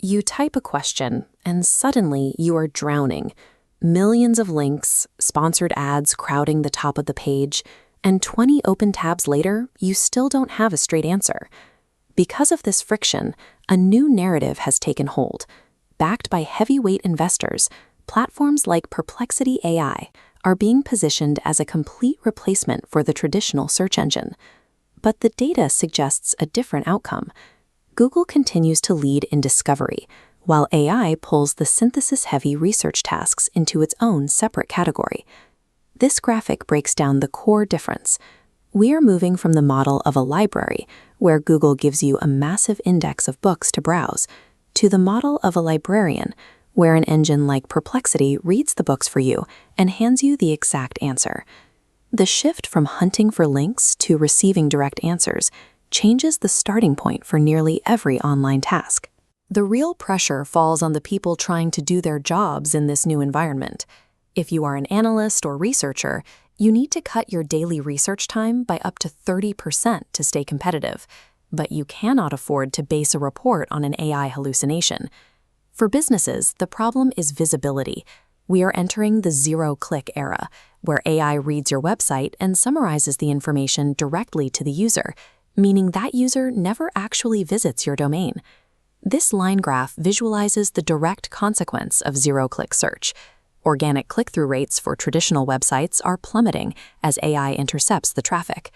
You type a question, and suddenly you are drowning. Millions of links, sponsored ads crowding the top of the page, and 20 open tabs later, you still don't have a straight answer. Because of this friction, a new narrative has taken hold. Backed by heavyweight investors, platforms like Perplexity AI are being positioned as a complete replacement for the traditional search engine. But the data suggests a different outcome. Google continues to lead in discovery, while AI pulls the synthesis-heavy research tasks into its own separate category. This graphic breaks down the core difference. We are moving from the model of a library, where Google gives you a massive index of books to browse, to the model of a librarian, where an engine like Perplexity reads the books for you and hands you the exact answer. The shift from hunting for links to receiving direct answers changes the starting point for nearly every online task. The real pressure falls on the people trying to do their jobs in this new environment. If you are an analyst or researcher, you need to cut your daily research time by up to 30% to stay competitive, but you cannot afford to base a report on an AI hallucination. For businesses, the problem is visibility. We are entering the zero-click era, where AI reads your website and summarizes the information directly to the user, meaning that user never actually visits your domain. This line graph visualizes the direct consequence of zero-click search. Organic click-through rates for traditional websites are plummeting as AI intercepts the traffic.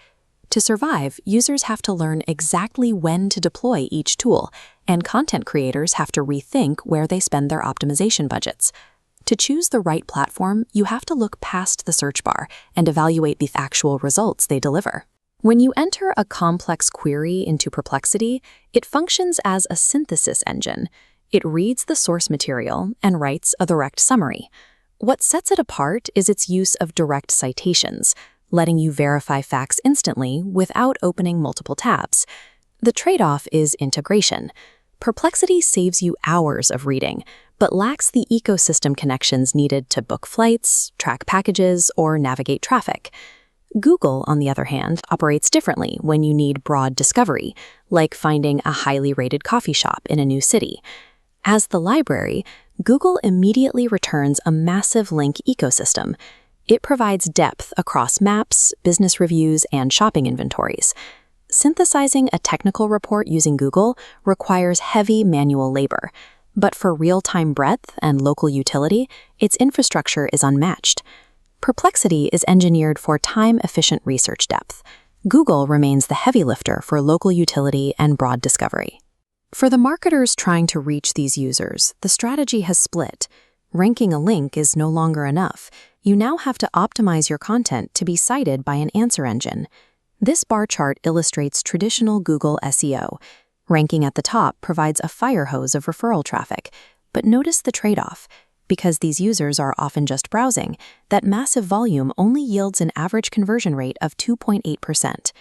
To survive, users have to learn exactly when to deploy each tool, and content creators have to rethink where they spend their optimization budgets. To choose the right platform, you have to look past the search bar and evaluate the actual results they deliver. When you enter a complex query into Perplexity, it functions as a synthesis engine. It reads the source material and writes a direct summary. What sets it apart is its use of direct citations, letting you verify facts instantly without opening multiple tabs. The trade-off is integration. Perplexity saves you hours of reading, but lacks the ecosystem connections needed to book flights, track packages, or navigate traffic. Google, on the other hand, operates differently when you need broad discovery, like finding a highly rated coffee shop in a new city. As the library, Google immediately returns a massive link ecosystem. It provides depth across maps, business reviews, and shopping inventories. Synthesizing a technical report using Google requires heavy manual labor, but for real-time breadth and local utility, its infrastructure is unmatched. Perplexity is engineered for time-efficient research depth. Google remains the heavy lifter for local utility and broad discovery. For the marketers trying to reach these users, the strategy has split. Ranking a link is no longer enough. You now have to optimize your content to be cited by an answer engine. This bar chart illustrates traditional Google SEO. Ranking at the top provides a fire hose of referral traffic, but notice the trade-off. Because these users are often just browsing, that massive volume only yields an average conversion rate of 2.8%.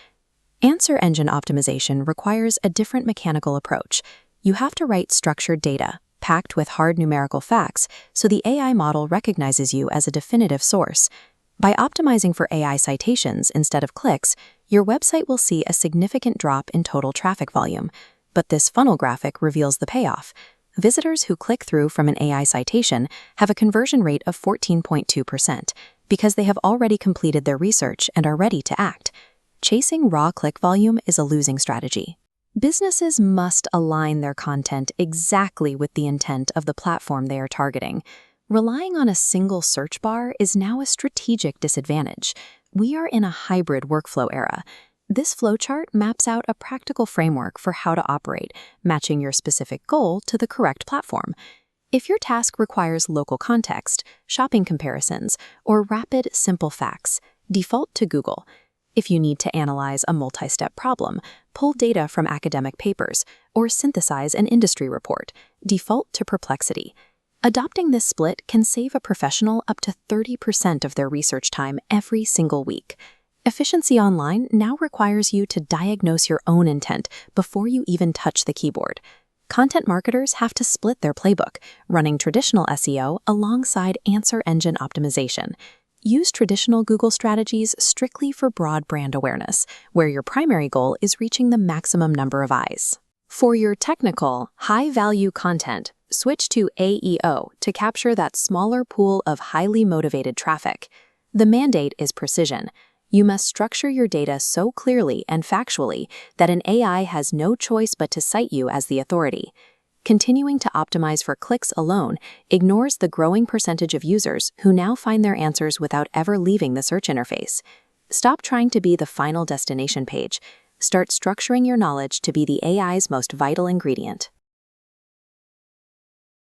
Answer engine optimization requires a different mechanical approach. You have to write structured data, packed with hard numerical facts, so the AI model recognizes you as a definitive source. By optimizing for AI citations instead of clicks, your website will see a significant drop in total traffic volume. But this funnel graphic reveals the payoff. Visitors who click through from an AI citation have a conversion rate of 14.2% because they have already completed their research and are ready to act. Chasing raw click volume is a losing strategy. Businesses must align their content exactly with the intent of the platform they are targeting. Relying on a single search bar is now a strategic disadvantage. We are in a hybrid workflow era. This flowchart maps out a practical framework for how to operate, matching your specific goal to the correct platform. If your task requires local context, shopping comparisons, or rapid, simple facts, default to Google. If you need to analyze a multi-step problem, pull data from academic papers, or synthesize an industry report, default to Perplexity. Adopting this split can save a professional up to 30% of their research time every single week. Efficiency online now requires you to diagnose your own intent before you even touch the keyboard. Content marketers have to split their playbook, running traditional SEO alongside answer engine optimization. Use traditional Google strategies strictly for broad brand awareness, where your primary goal is reaching the maximum number of eyes. For your technical, high-value content, switch to AEO to capture that smaller pool of highly motivated traffic. The mandate is precision. You must structure your data so clearly and factually that an AI has no choice but to cite you as the authority. Continuing to optimize for clicks alone ignores the growing percentage of users who now find their answers without ever leaving the search interface. Stop trying to be the final destination page. Start structuring your knowledge to be the AI's most vital ingredient.